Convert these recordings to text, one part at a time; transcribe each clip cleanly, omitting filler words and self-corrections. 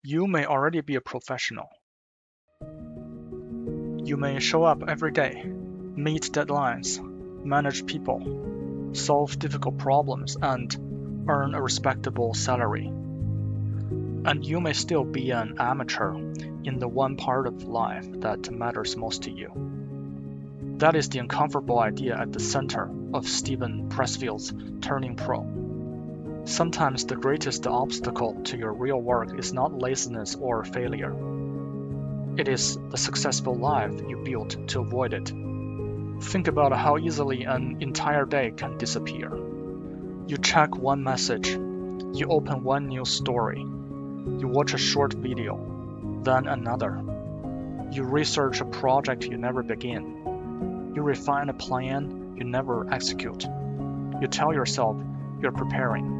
You may already be a professional. You may show up every day, meet deadlines, manage people, solve difficult problems, and earn a respectable salary. And you may still be an amateur in the one part of life that matters most to you. That is the uncomfortable idea at the center of Stephen Pressfield's Turning Pro. Sometimes the greatest obstacle to your real work is not laziness or failure. It is the successful life you built to avoid it. Think about how easily an entire day can disappear. You check one message, you open one news story, you watch a short video, then another. You research a project you never begin. You refine a plan you never execute. You tell yourself you're preparing.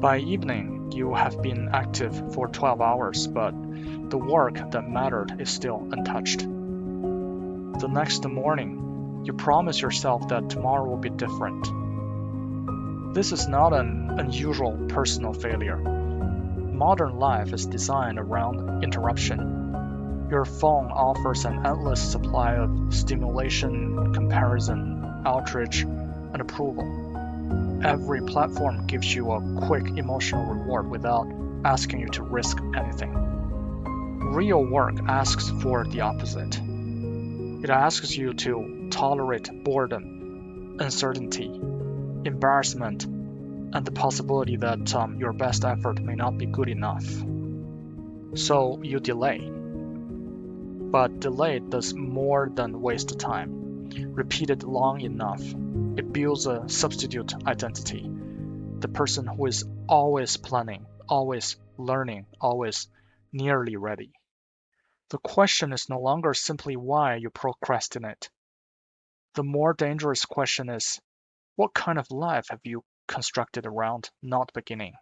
By evening, you have been active for 12 hours, but the work that mattered is still untouched. The next morning, you promise yourself that tomorrow will be different. This is not an unusual personal failure. Modern life is designed around interruption. Your phone offers an endless supply of stimulation, comparison, outrage, and approval. Every platform gives you a quick emotional reward without asking you to risk anything. Real work asks for the opposite. It asks you to tolerate boredom, uncertainty, embarrassment, and the possibility that your best effort may not be good enough. So you delay. But delay does more than waste time. Repeated long enough, it builds a substitute identity. The person who is always planning, always learning, always nearly ready. The question is no longer simply why you procrastinate. The more dangerous question is, what kind of life have you constructed around not beginning?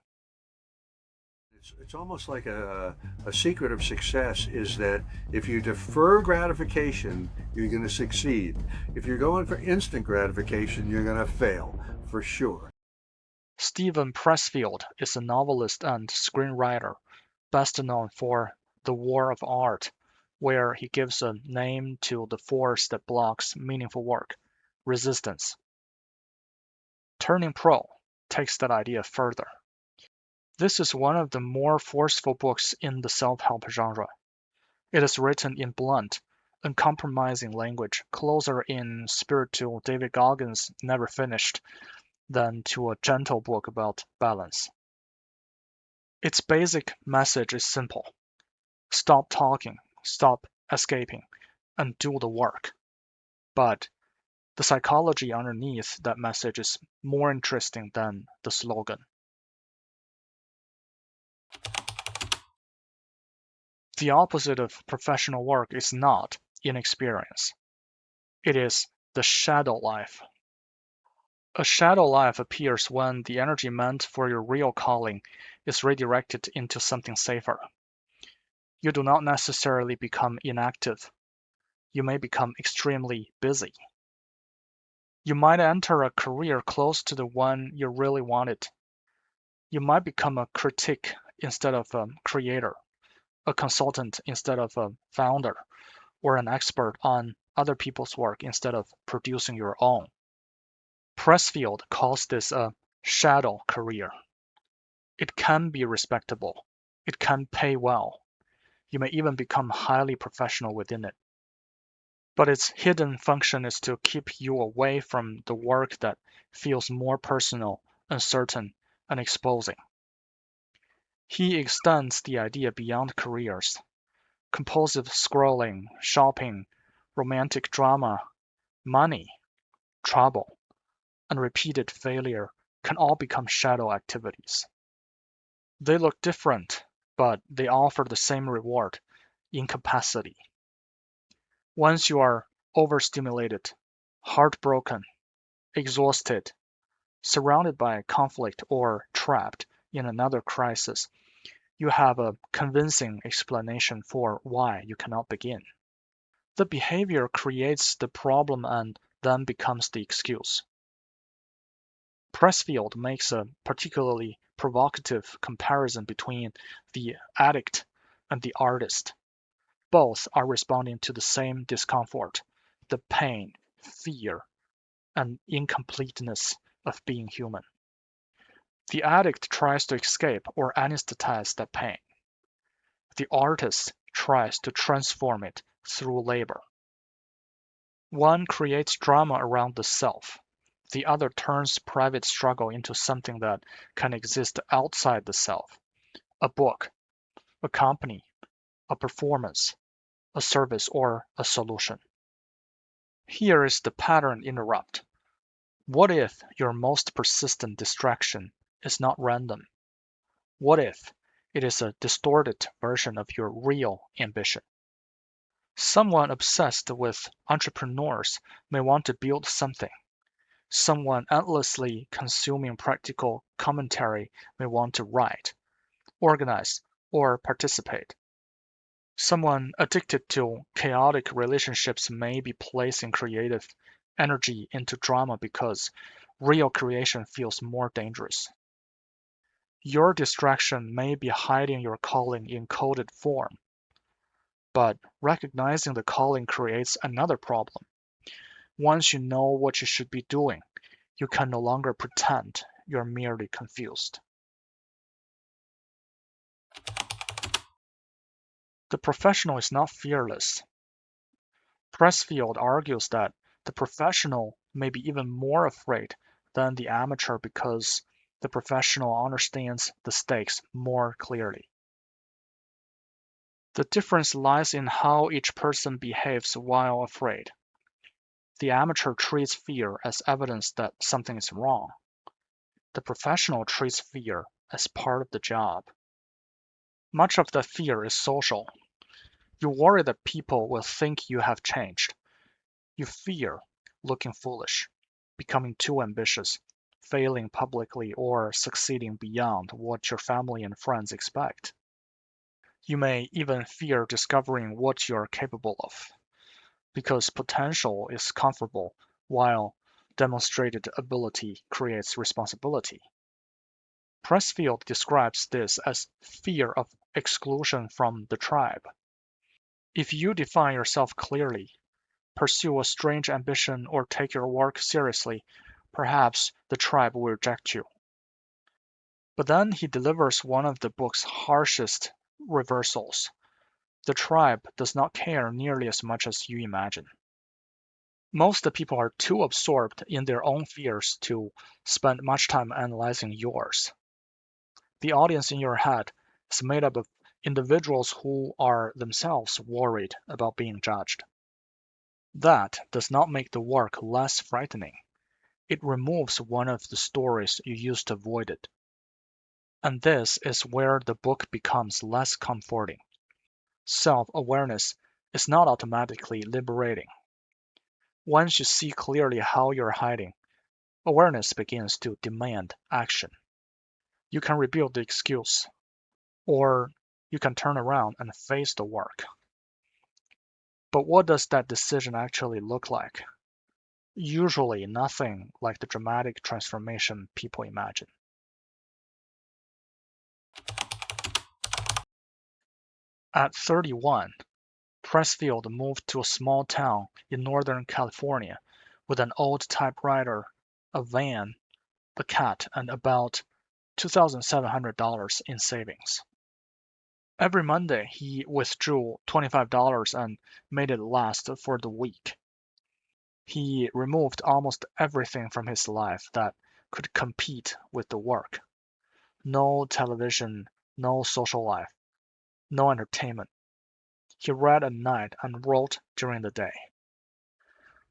It's almost like a secret of success is that if you defer gratification, you're going to succeed. If you're going for instant gratification, you're going to fail, for sure. Stephen Pressfield is a novelist and screenwriter, best known for The War of Art, where he gives a name to the force that blocks meaningful work, resistance. Turning Pro takes that idea further. This is one of the more forceful books in the self-help genre. It is written in blunt, uncompromising language, closer in spirit to David Goggins' Never Finished than to a gentle book about balance. Its basic message is simple. Stop talking, stop escaping, and do the work. But the psychology underneath that message is more interesting than the slogan. The opposite of professional work is not inexperience. It is the shadow life. A shadow life appears when the energy meant for your real calling is redirected into something safer. You do not necessarily become inactive. You may become extremely busy. You might enter a career close to the one you really wanted. You might become a critic instead of a creator, a consultant instead of a founder, or an expert on other people's work instead of producing your own. Pressfield calls this a shadow career. It can be respectable. It can pay well. You may even become highly professional within it. But its hidden function is to keep you away from the work that feels more personal, uncertain, and exposing. He extends the idea beyond careers. Compulsive scrolling, shopping, romantic drama, money, trouble, and repeated failure can all become shadow activities. They look different, but they offer the same reward, incapacity. Once you are overstimulated, heartbroken, exhausted, surrounded by conflict, or trapped in another crisis, you have a convincing explanation for why you cannot begin. The behavior creates the problem and then becomes the excuse. Pressfield makes a particularly provocative comparison between the addict and the artist. Both are responding to the same discomfort, the pain, fear, and incompleteness of being human. The addict tries to escape or anesthetize that pain. The artist tries to transform it through labor. One creates drama around the self. The other turns private struggle into something that can exist outside the self. A book, a company, a performance, a service, or a solution. Here is the pattern interrupt. What if your most persistent distraction is not random? What if it is a distorted version of your real ambition? Someone obsessed with entrepreneurs may want to build something. Someone endlessly consuming practical commentary may want to write, organize, or participate. Someone addicted to chaotic relationships may be placing creative energy into drama because real creation feels more dangerous. Your distraction may be hiding your calling in coded form, but recognizing the calling creates another problem. Once you know what you should be doing, you can no longer pretend you're merely confused. The professional is not fearless. Pressfield argues that the professional may be even more afraid than the amateur because the professional understands the stakes more clearly. The difference lies in how each person behaves while afraid. The amateur treats fear as evidence that something is wrong. The professional treats fear as part of the job. Much of that fear is social. You worry that people will think you have changed. You fear looking foolish, becoming too ambitious, failing publicly, or succeeding beyond what your family and friends expect. You may even fear discovering what you're capable of, because potential is comfortable while demonstrated ability creates responsibility. Pressfield describes this as fear of exclusion from the tribe. If you define yourself clearly, pursue a strange ambition, or take your work seriously, perhaps the tribe will reject you. But then he delivers one of the book's harshest reversals. The tribe does not care nearly as much as you imagine. Most people are too absorbed in their own fears to spend much time analyzing yours. The audience in your head is made up of individuals who are themselves worried about being judged. That does not make the work less frightening. It removes one of the stories you used to avoid it. And this is where the book becomes less comforting. Self-awareness is not automatically liberating. Once you see clearly how you're hiding, awareness begins to demand action. You can rebuild the excuse, or you can turn around and face the work. But what does that decision actually look like? Usually nothing like the dramatic transformation people imagine. At 31, Pressfield moved to a small town in Northern California with an old typewriter, a van, a cat, and about $2,700 in savings. Every Monday, he withdrew $25 and made it last for the week. He removed almost everything from his life that could compete with the work. No television, no social life, no entertainment. He read at night and wrote during the day.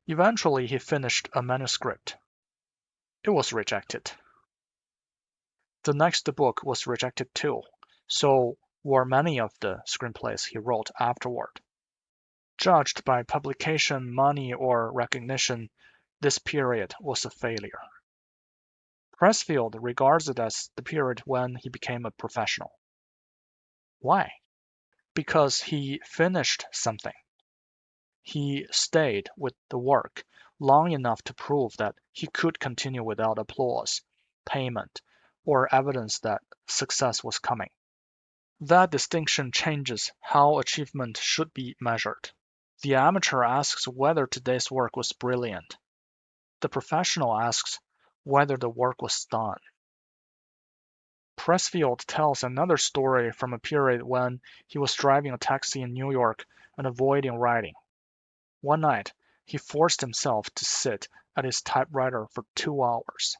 Eventually, he finished a manuscript. It was rejected. The next book was rejected too, so were many of the screenplays he wrote afterward. Judged by publication, money, or recognition, this period was a failure. Pressfield regards it as the period when he became a professional. Why? Because he finished something. He stayed with the work long enough to prove that he could continue without applause, payment, or evidence that success was coming. That distinction changes how achievement should be measured. The amateur asks whether today's work was brilliant. The professional asks whether the work was done. Pressfield tells another story from a period when he was driving a taxi in New York and avoiding writing. One night, he forced himself to sit at his typewriter for 2 hours.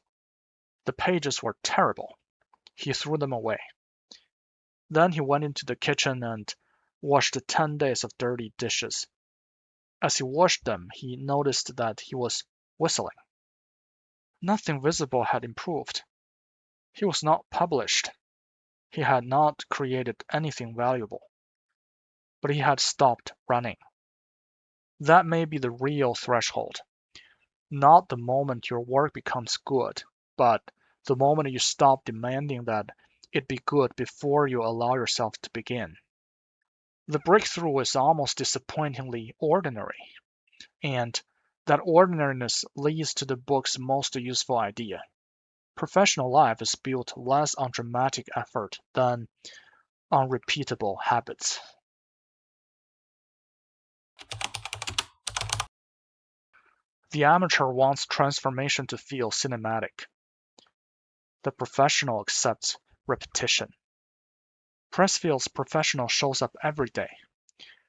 The pages were terrible. He threw them away. Then he went into the kitchen and washed 10 days of dirty dishes. As he washed them, he noticed that he was whistling. Nothing visible had improved. He was not published. He had not created anything valuable. But he had stopped running. That may be the real threshold. Not the moment your work becomes good, but the moment you stop demanding that it be good before you allow yourself to begin. The breakthrough is almost disappointingly ordinary, and that ordinariness leads to the book's most useful idea. Professional life is built less on dramatic effort than on repeatable habits. The amateur wants transformation to feel cinematic. The professional accepts repetition. Pressfield's professional shows up every day,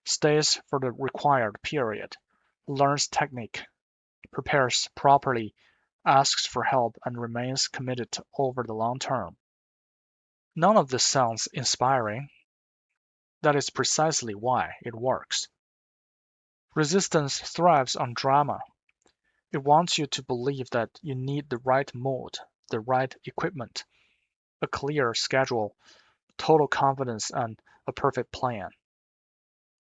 stays for the required period, learns technique, prepares properly, asks for help, and remains committed over the long term. None of this sounds inspiring. That is precisely why it works. Resistance thrives on drama. It wants you to believe that you need the right mood, the right equipment, a clear schedule, total confidence, and a perfect plan.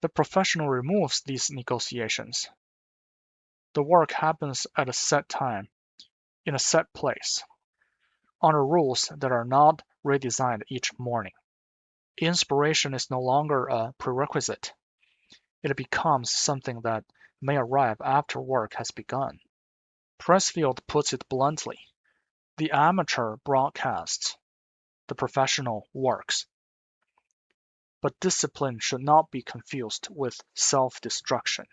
The professional removes these negotiations. The work happens at a set time, in a set place, under rules that are not redesigned each morning. Inspiration is no longer a prerequisite. It becomes something that may arrive after work has begun. Pressfield puts it bluntly: the amateur broadcasts, the professional works. But discipline should not be confused with self-destruction.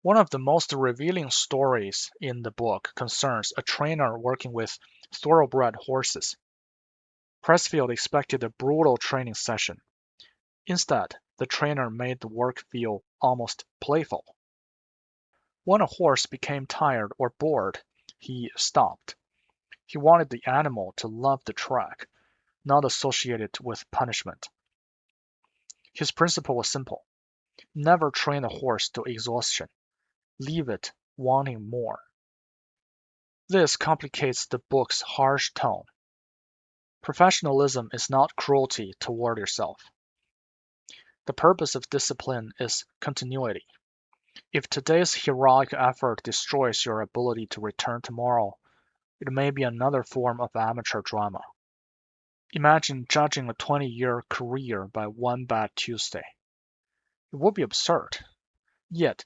One of the most revealing stories in the book concerns a trainer working with thoroughbred horses. Pressfield expected a brutal training session. Instead, the trainer made the work feel almost playful. When a horse became tired or bored, he stopped. He wanted the animal to love the track, not associate it with punishment. His principle was simple: never train a horse to exhaustion. Leave it wanting more. This complicates the book's harsh tone. Professionalism is not cruelty toward yourself. The purpose of discipline is continuity. If today's heroic effort destroys your ability to return tomorrow, it may be another form of amateur drama. Imagine judging a 20-year career by one bad Tuesday. It would be absurd. Yet,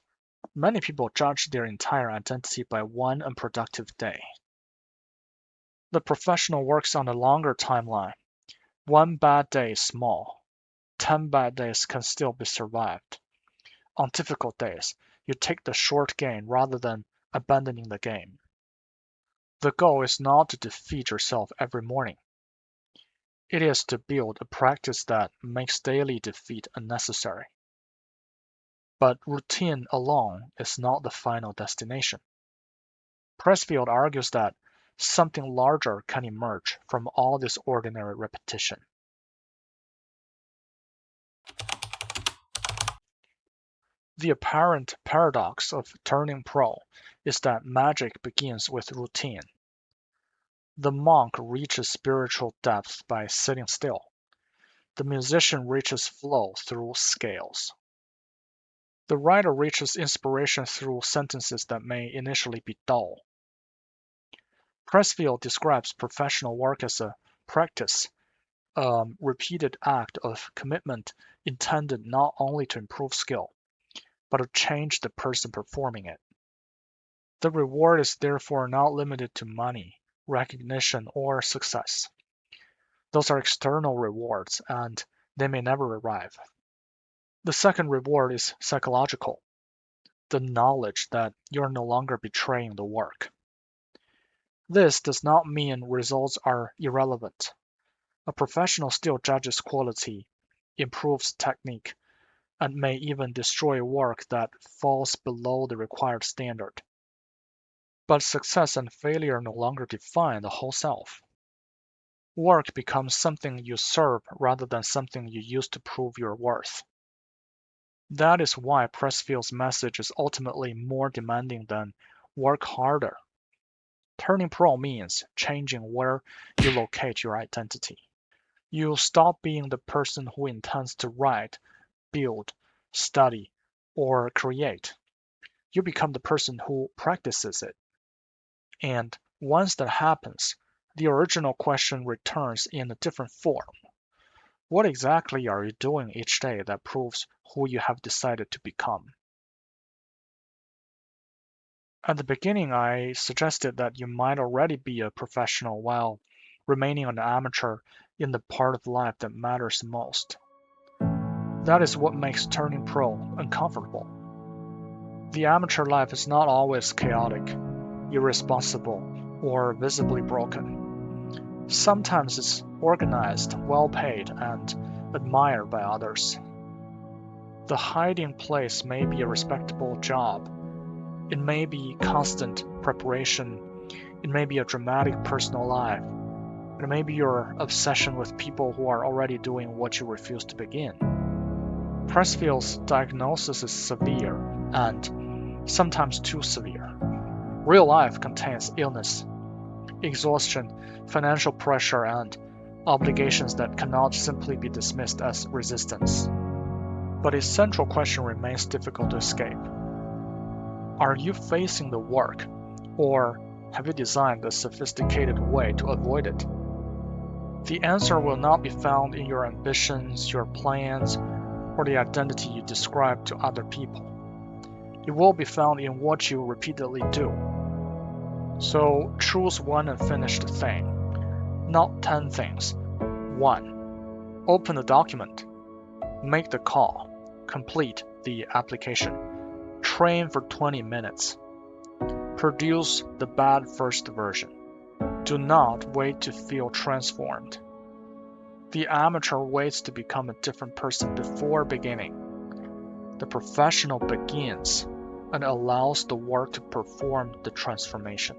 many people judge their entire identity by one unproductive day. The professional works on a longer timeline. One bad day is small. 10 bad days can still be survived. On difficult days, you take the short gain rather than abandoning the game. The goal is not to defeat yourself every morning. It is to build a practice that makes daily defeat unnecessary. But routine alone is not the final destination. Pressfield argues that something larger can emerge from all this ordinary repetition. The apparent paradox of turning pro is that magic begins with routine. The monk reaches spiritual depth by sitting still. The musician reaches flow through scales. The writer reaches inspiration through sentences that may initially be dull. Pressfield describes professional work as a practice, a repeated act of commitment intended not only to improve skill, but to change the person performing it. The reward is therefore not limited to money, recognition, or success. Those are external rewards, and they may never arrive. The second reward is psychological, the knowledge that you're no longer betraying the work. This does not mean results are irrelevant. A professional still judges quality, improves technique, and may even destroy work that falls below the required standard. But success and failure no longer define the whole self. Work becomes something you serve rather than something you use to prove your worth. That is why Pressfield's message is ultimately more demanding than work harder. Turning pro means changing where you locate your identity. You stop being the person who intends to write, build, study, or create. You become the person who practices it. And once that happens, the original question returns in a different form. What exactly are you doing each day that proves who you have decided to become? At the beginning, I suggested that you might already be a professional while remaining an amateur in the part of life that matters most. That is what makes turning pro uncomfortable. The amateur life is not always chaotic, irresponsible, or visibly broken. Sometimes it's organized, well paid, and admired by others. The hiding place may be a respectable job. It may be constant preparation. It may be a dramatic personal life. It may be your obsession with people who are already doing what you refuse to begin. Pressfield's diagnosis is severe and sometimes too severe. Real life contains illness, exhaustion, financial pressure, and obligations that cannot simply be dismissed as resistance. But its central question remains difficult to escape. Are you facing the work, or have you designed a sophisticated way to avoid it? The answer will not be found in your ambitions, your plans, or the identity you describe to other people. It will be found in what you repeatedly do. So choose one unfinished thing, not 10 things. 1. Open the document. Make the call. Complete the application. Train for 20 minutes. Produce the bad first version. Do not wait to feel transformed. The amateur waits to become a different person before beginning. The professional begins and allows the work to perform the transformation.